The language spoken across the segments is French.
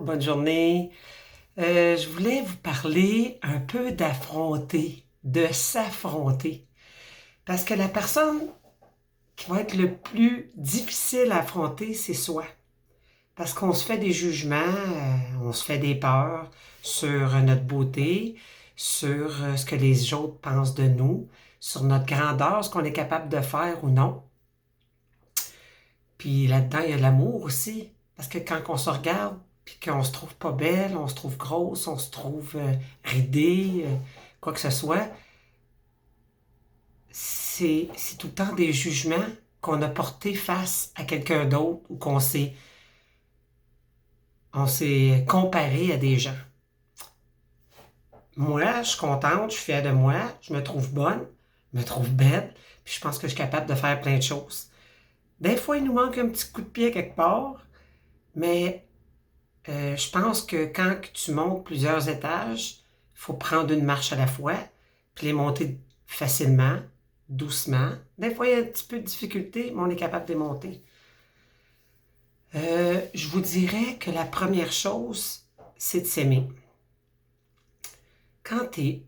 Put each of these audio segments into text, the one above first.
bonne journée. Je voulais vous parler un peu d'affronter, de s'affronter. Parce que la personne qui va être le plus difficile à affronter, c'est soi. Parce qu'on se fait des jugements, on se fait des peurs sur notre beauté, sur ce que les autres pensent de nous, sur notre grandeur, ce qu'on est capable de faire ou non. Puis là-dedans, il y a l'amour aussi. Parce que quand on se regarde, puis qu'on se trouve pas belle, on se trouve grosse, on se trouve ridée, quoi que ce soit, c'est tout le temps des jugements qu'on a portés face à quelqu'un d'autre ou on s'est comparé à des gens. Moi, je suis contente, je suis fière de moi, je me trouve bonne, je me trouve belle, puis je pense que je suis capable de faire plein de choses. Des fois, il nous manque un petit coup de pied quelque part, mais je pense que quand tu montes plusieurs étages, il faut prendre une marche à la fois, puis les monter facilement, doucement. Des fois, il y a un petit peu de difficulté, mais on est capable de les monter. Je vous dirais que la première chose, c'est de s'aimer. Quand tu es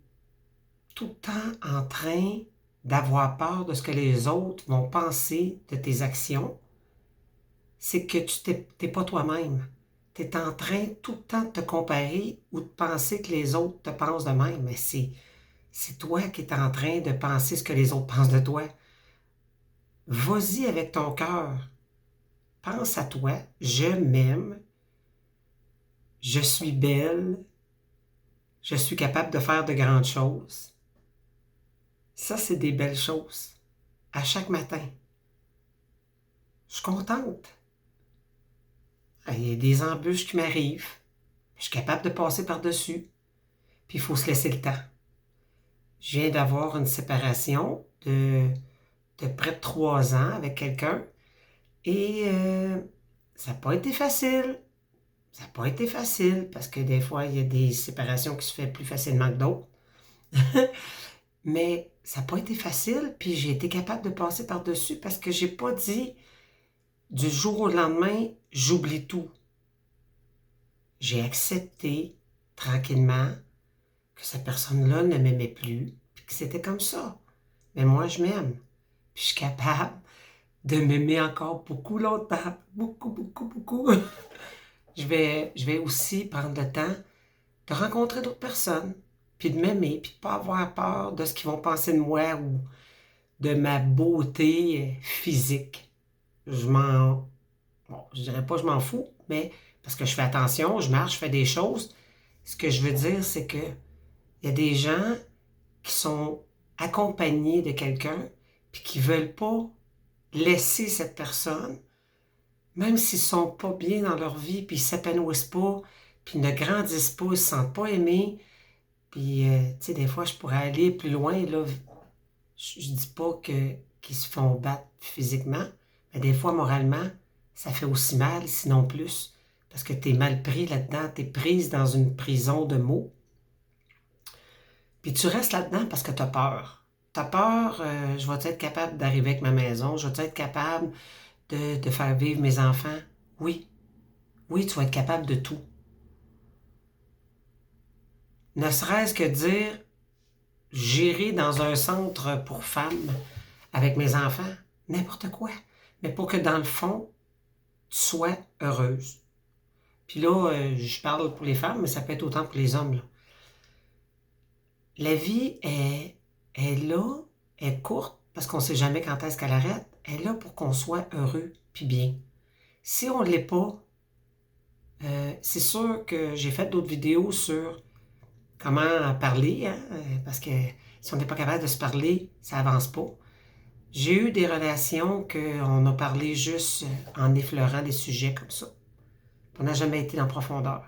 tout le temps en train d'avoir peur de ce que les autres vont penser de tes actions, c'est que tu n'es pas toi-même. Tu es en train tout le temps de te comparer ou de penser que les autres te pensent de même, mais c'est toi qui es en train de penser ce que les autres pensent de toi. Vas-y avec ton cœur. Pense à toi. Je m'aime. Je suis belle. Je suis capable de faire de grandes choses. Ça, c'est des belles choses. À chaque matin. Je suis contente. Il y a des embûches qui m'arrivent. Je suis capable de passer par-dessus. Puis il faut se laisser le temps. Je viens d'avoir une séparation de près de 3 ans avec quelqu'un et ça n'a pas été facile. Ça n'a pas été facile parce que des fois, il y a des séparations qui se font plus facilement que d'autres. Mais ça n'a pas été facile, puis j'ai été capable de passer par-dessus parce que j'ai pas dit du jour au lendemain, j'oublie tout. J'ai accepté tranquillement que cette personne-là ne m'aimait plus, puis que c'était comme ça. Mais moi, je m'aime. Puis je suis capable de m'aimer encore beaucoup longtemps. Beaucoup, beaucoup, beaucoup. Je vais aussi prendre le temps de rencontrer d'autres personnes, puis de m'aimer, puis de ne pas avoir peur de ce qu'ils vont penser de moi ou de ma beauté physique. Je dirais pas je m'en fous, mais parce que je fais attention, je marche, je fais des choses. Ce que je veux dire, c'est que il y a des gens qui sont accompagnés de quelqu'un, puis qui veulent pas laisser cette personne, même s'ils sont pas bien dans leur vie, puis ils s'épanouissent pas, puis ils ne grandissent pas, ils se sentent pas aimés. Puis, tu sais, des fois, je pourrais aller plus loin, là. Je dis pas qu'ils se font battre physiquement, mais des fois, moralement, ça fait aussi mal, sinon plus, parce que tu es mal pris là-dedans, tu es prise dans une prison de mots. Puis tu restes là-dedans parce que tu as peur. Tu as peur, je vais être capable d'arriver avec ma maison, je vais être capable de faire vivre mes enfants. Oui, oui, tu vas être capable de tout. Ne serait-ce que dire, j'irai dans un centre pour femmes avec mes enfants, n'importe quoi. Mais pour que dans le fond, tu sois heureuse. Puis là, je parle pour les femmes, mais ça peut être autant pour les hommes, là. La vie est là, est courte, parce qu'on ne sait jamais quand est-ce qu'elle arrête. Elle est là pour qu'on soit heureux puis bien. Si on ne l'est pas, c'est sûr que j'ai fait d'autres vidéos sur comment parler, hein, parce que si on n'est pas capable de se parler, ça avance pas. J'ai eu des relations qu'on a parlé juste en effleurant des sujets comme ça. On n'a jamais été en profondeur.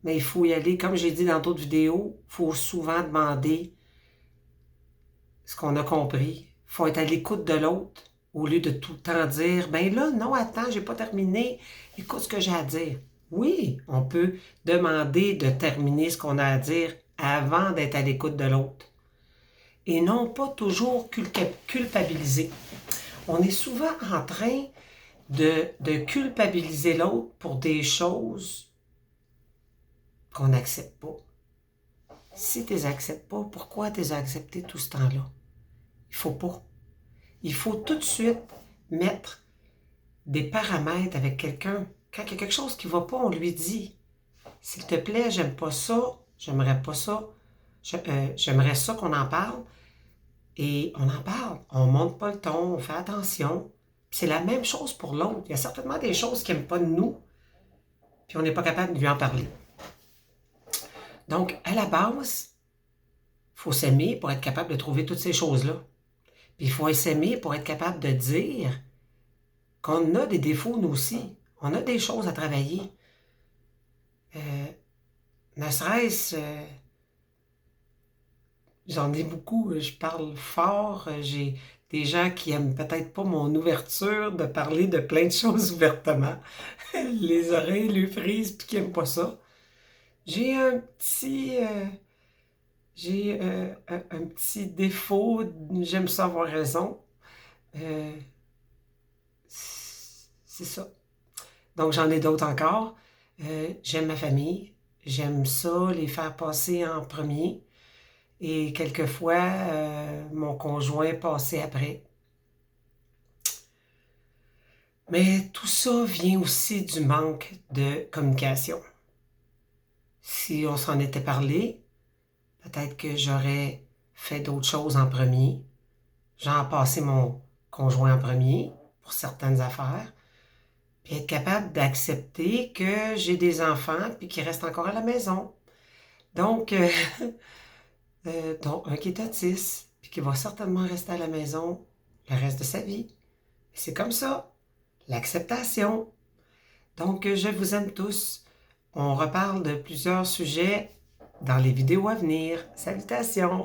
Mais il faut y aller, comme j'ai dit dans d'autres vidéos, il faut souvent demander ce qu'on a compris. Il faut être à l'écoute de l'autre au lieu de tout le temps dire « Ben là, non, attends, j'ai pas terminé. Écoute ce que j'ai à dire. » Oui, on peut demander de terminer ce qu'on a à dire avant d'être à l'écoute de l'autre. Et non pas toujours culpabiliser. On est souvent en train de culpabiliser l'autre pour des choses qu'on n'accepte pas. Si tu les acceptes pas, pourquoi tu les as acceptés tout ce temps-là? Il faut pas. Il faut tout de suite mettre des paramètres avec quelqu'un. Quand il y a quelque chose qui ne va pas, on lui dit, s'il te plaît, j'aime pas ça, j'aimerais pas ça, j'aimerais ça qu'on en parle. Et on en parle, on monte pas le ton, on fait attention. C'est la même chose pour l'autre. Il y a certainement des choses qu'il n'aime pas de nous, puis on n'est pas capable de lui en parler. Donc, à la base, il faut s'aimer pour être capable de trouver toutes ces choses-là. Puis il faut s'aimer pour être capable de dire qu'on a des défauts, nous aussi. On a des choses à travailler. Ne serait-ce... j'en ai beaucoup, je parle fort, j'ai des gens qui aiment peut-être pas mon ouverture de parler de plein de choses ouvertement. Les oreilles lui frisent puis qui n'aiment pas ça. J'ai un petit... un petit défaut, j'aime ça avoir raison. C'est ça. Donc j'en ai d'autres encore. J'aime ma famille. J'aime ça, les faire passer en premier. Et quelquefois, mon conjoint passer après. Mais tout ça vient aussi du manque de communication. Si on s'en était parlé, peut-être que j'aurais fait d'autres choses en premier. Genre passer mon conjoint en premier pour certaines affaires. Puis être capable d'accepter que j'ai des enfants puis qu'ils restent encore à la maison. Donc, dont un qui est autiste puis qui va certainement rester à la maison le reste de sa vie. C'est comme ça. L'acceptation. Donc, je vous aime tous. On reparle de plusieurs sujets dans les vidéos à venir. Salutations!